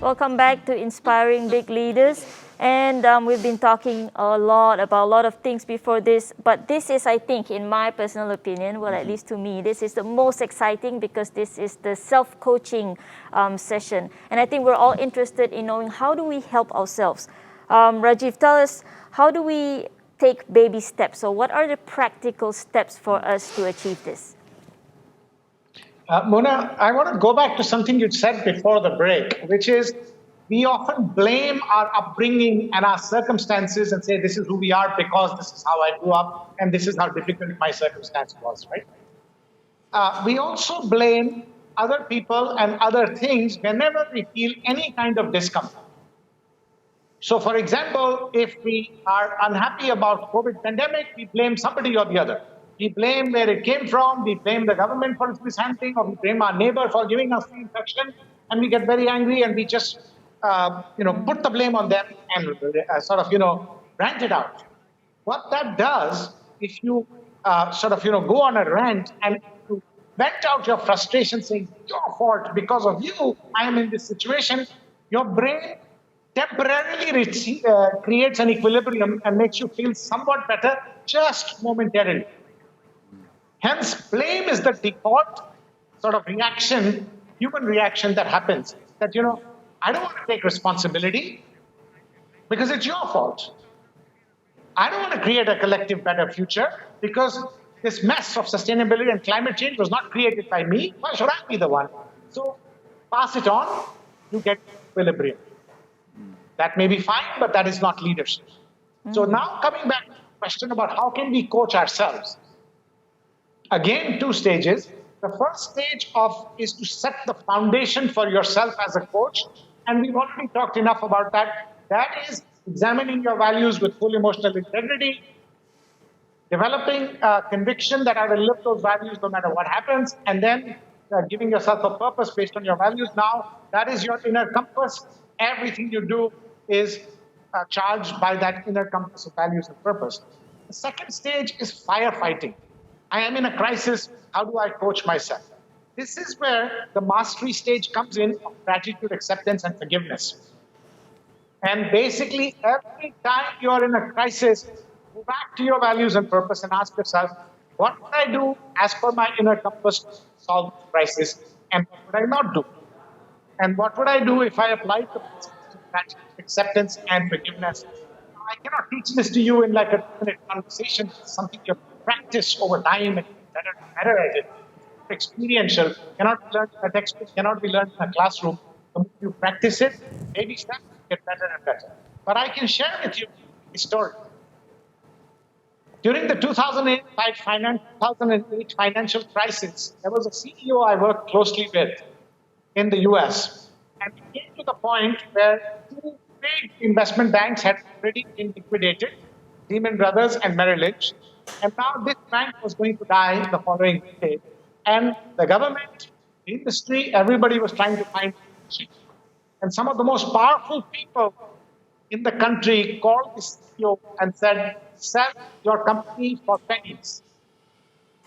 Welcome back to Inspiring Big Leaders. And we've been talking a lot about a lot of things before this, but this is, I think, in my personal opinion, well, at least to me, this is the most exciting because this is the self-coaching session. And I think we're all interested in knowing how do we help ourselves. Rajiv, tell us, how do we take baby steps? So what are the practical steps for us to achieve this? Mona, I want to go back to something you said before the break, which is we often blame our upbringing and our circumstances and say, this is who we are because this is how I grew up and this is how difficult my circumstance was, right? We also blame other people and other things whenever we feel any kind of discomfort. So, for example, if we are unhappy about COVID pandemic, we blame somebody or the other. We blame where it came from, we blame the government for its mishandling, or we blame our neighbor for giving us the infection, and we get very angry and we just, put the blame on them and rant it out. What that does, if you go on a rant and you vent out your frustration saying, your fault, because of you, I am in this situation, your brain temporarily creates an equilibrium and makes you feel somewhat better just momentarily. Hence, blame is the default reaction, human reaction that happens. That, I don't want to take responsibility because it's your fault. I don't want to create a collective better future because this mess of sustainability and climate change was not created by me. Why should I be the one? So pass it on, you get equilibrium. That may be fine, but that is not leadership. So now coming back to the question about how can we coach ourselves? Again, 2 stages. The first stage is to set the foundation for yourself as a coach. And we've already talked enough about that. That is examining your values with full emotional integrity, developing a conviction that I will live those values no matter what happens, and then giving yourself a purpose based on your values. Now, that is your inner compass. Everything you do is charged by that inner compass of values and purpose. The second stage is firefighting. I am in a crisis. How do I coach myself? This is where the mastery stage comes in of gratitude, acceptance, and forgiveness. And basically, every time you're in a crisis, go back to your values and purpose and ask yourself, what would I do as per my inner compass to solve the crisis? And what would I not do? And what would I do if I applied the principles of gratitude, acceptance, and forgiveness? I cannot teach this to you in like a 2-minute conversation. It's something you practice over time and better at it. Experiential, cannot be learned in a textbook, cannot be learned in a classroom. The more you practice it, baby steps, you get better and better. But I can share with you a story. During the 2008 financial crisis, there was a CEO I worked closely with in the US. And it came to the point where 2 big investment banks had already been liquidated, Lehman Brothers and Merrill Lynch. And now this bank was going to die the following day. And the government, the industry, everybody was trying to find solutions. And some of the most powerful people in the country called the CEO and said, sell your company for pennies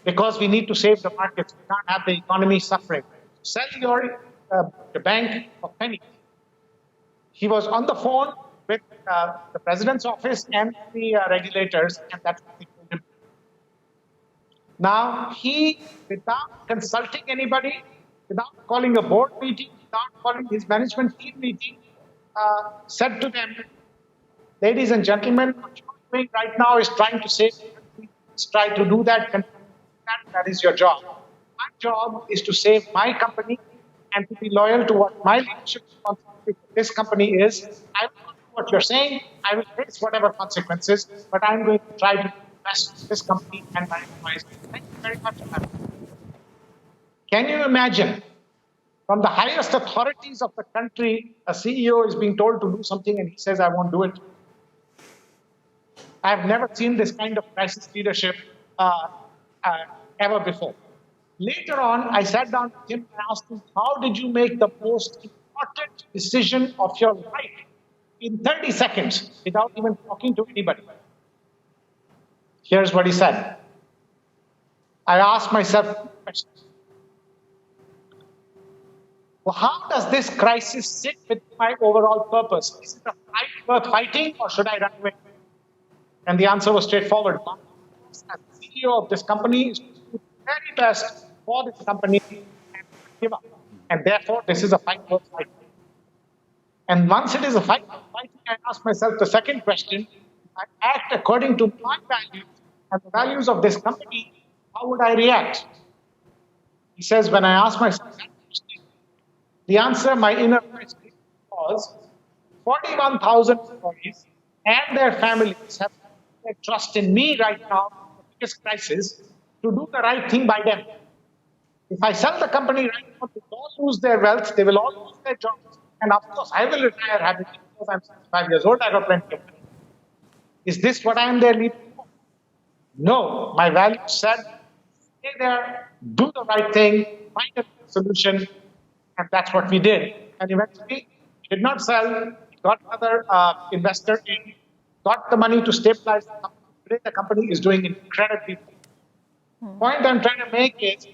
because we need to save the markets. We can't have the economy suffering. Sell the bank for pennies. He was on the phone with the president's office and the regulators, and that's what they told him. Now, he, without consulting anybody, without calling a board meeting, without calling his management team meeting, said to them, ladies and gentlemen, what you're doing right now is trying to save the country. Try to do that. That is your job. My job is to save my company and to be loyal to what my leadership responsibility for this company is. I will not do what you're saying. I will face whatever consequences, but I'm going to try to invest this company and my employees. Thank you very much. Can you imagine? From the highest authorities of the country, a CEO is being told to do something and he says, I won't do it. I've never seen this kind of crisis leadership ever before. Later on, I sat down with him and asked him, how did you make the most important decision of your life in 30 seconds without even talking to anybody? Here's what he said. I asked myself questions. Well, how does this crisis sit with my overall purpose? Is it a fight worth fighting, or should I run away? And the answer was straightforward. As CEO of this company is to do the very best for this company and give up. And therefore, this is a fight worth fighting. And once it is a fight worth fighting, I ask myself the second question: if I act according to my values and the values of this company, how would I react? He says, when I ask myself that question, the answer my inner voice was 41,000 employees and their families have their trust in me right now, the biggest crisis, to do the right thing by them. If I sell the company right now, they will all lose their wealth, they will all lose their jobs, and of course, I will retire happily because I'm 65 years old, I got plenty of money. Is this what I am their leader for? No, my values said, stay there, do the right thing, find a solution, and that's what we did. And eventually, we did not sell, got another investor in, got the money to stabilize the company. Today, the company is doing incredibly well. The point I'm trying to make is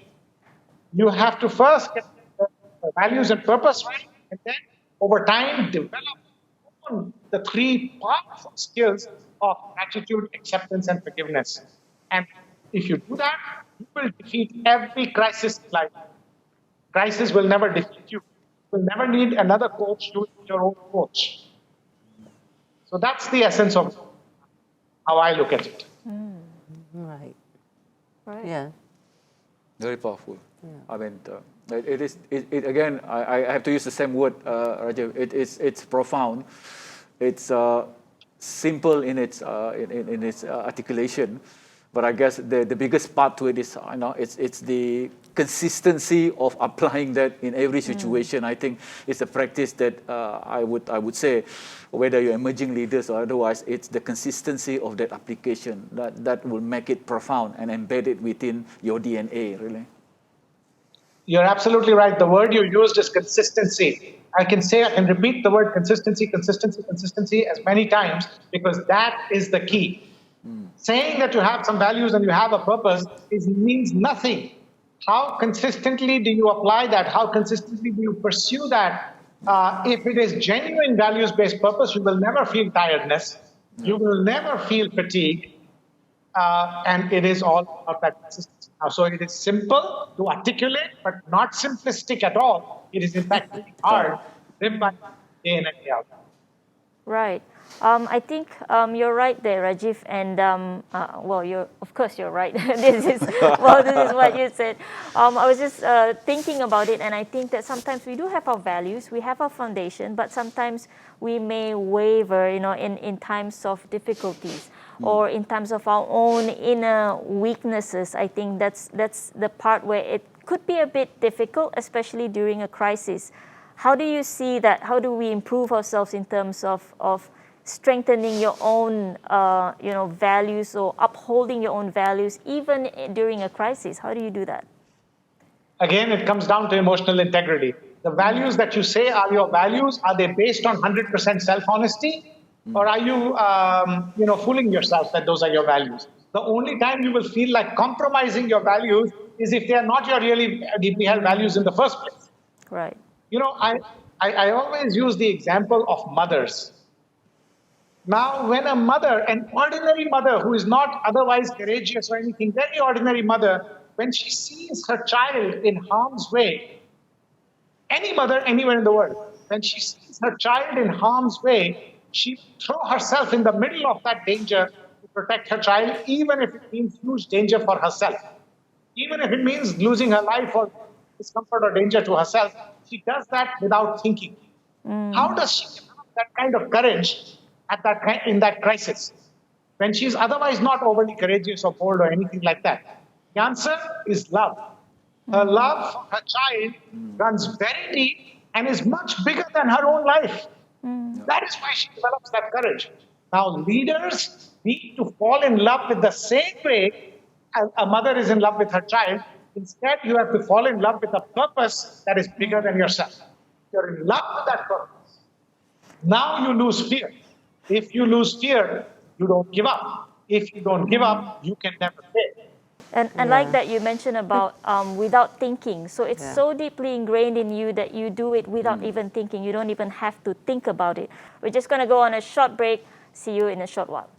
you have to first get the values and purpose right, and then over time, develop the three powerful skills of gratitude, acceptance, and forgiveness. And if you do that, you will defeat every crisis in life. Crisis will never defeat you. You will never need another coach, you will be your own coach. So that's the essence of how I look at it. Right. Right. Yeah. Very powerful. I mean, again, I have to use the same word, Rajiv. It's profound. It's simple in its articulation, but I guess the biggest part to it is, it's the consistency of applying that in every situation. I think it's a practice that I would say, whether you're emerging leaders or otherwise, it's the consistency of that application that will make it profound and embed it within your DNA, really. You're absolutely right. The word you used is consistency. I can repeat the word consistency as many times because that is the key. Saying that you have some values and you have a purpose means nothing. How consistently do you apply that? How consistently do you pursue that? If it is genuine values-based purpose, you will never feel tiredness. You will never feel fatigue. And it is all about that consistency. So it is simple to articulate, but not simplistic at all. It is in fact really hard to live by day in and day out. Right. I think you're right there, Rajiv, and of course you're right. This is what you said. I was just thinking about it, and I think that sometimes we do have our values, we have our foundation, but sometimes we may waver, in times of difficulties or in terms of our own inner weaknesses. I think that's the part where it could be a bit difficult, especially during a crisis. How do you see that? How do we improve ourselves in terms of strengthening your own, values or upholding your own values even during a crisis? How do you do that? Again, it comes down to emotional integrity. The values that you say are your values, are they based on 100% self-honesty? Or are you, fooling yourself that those are your values? The only time you will feel like compromising your values is if they are not your really deeply held values in the first place. Right. I always use the example of mothers. Now, when a mother, an ordinary mother who is not otherwise courageous or anything, very ordinary mother, when she sees her child in harm's way, any mother anywhere in the world, when she sees her child in harm's way, she throw herself in the middle of that danger to protect her child, even if it means huge danger for herself. Even if it means losing her life or discomfort or danger to herself, she does that without thinking. How does she develop that kind of courage in that crisis, when she's otherwise not overly courageous or bold or anything like that? The answer is love. Her love for her child runs very deep and is much bigger than her own life. That is why she develops that courage. Now, leaders need to fall in love with the same way as a mother is in love with her child. Instead, you have to fall in love with a purpose that is bigger than yourself. You're in love with that purpose. Now you lose fear. If you lose fear, you don't give up. If you don't give up, you can never fail. And like that you mentioned about without thinking. So it's Yeah. so deeply ingrained in you that you do it without even thinking. You don't even have to think about it. We're just going to go on a short break. See you in a short while.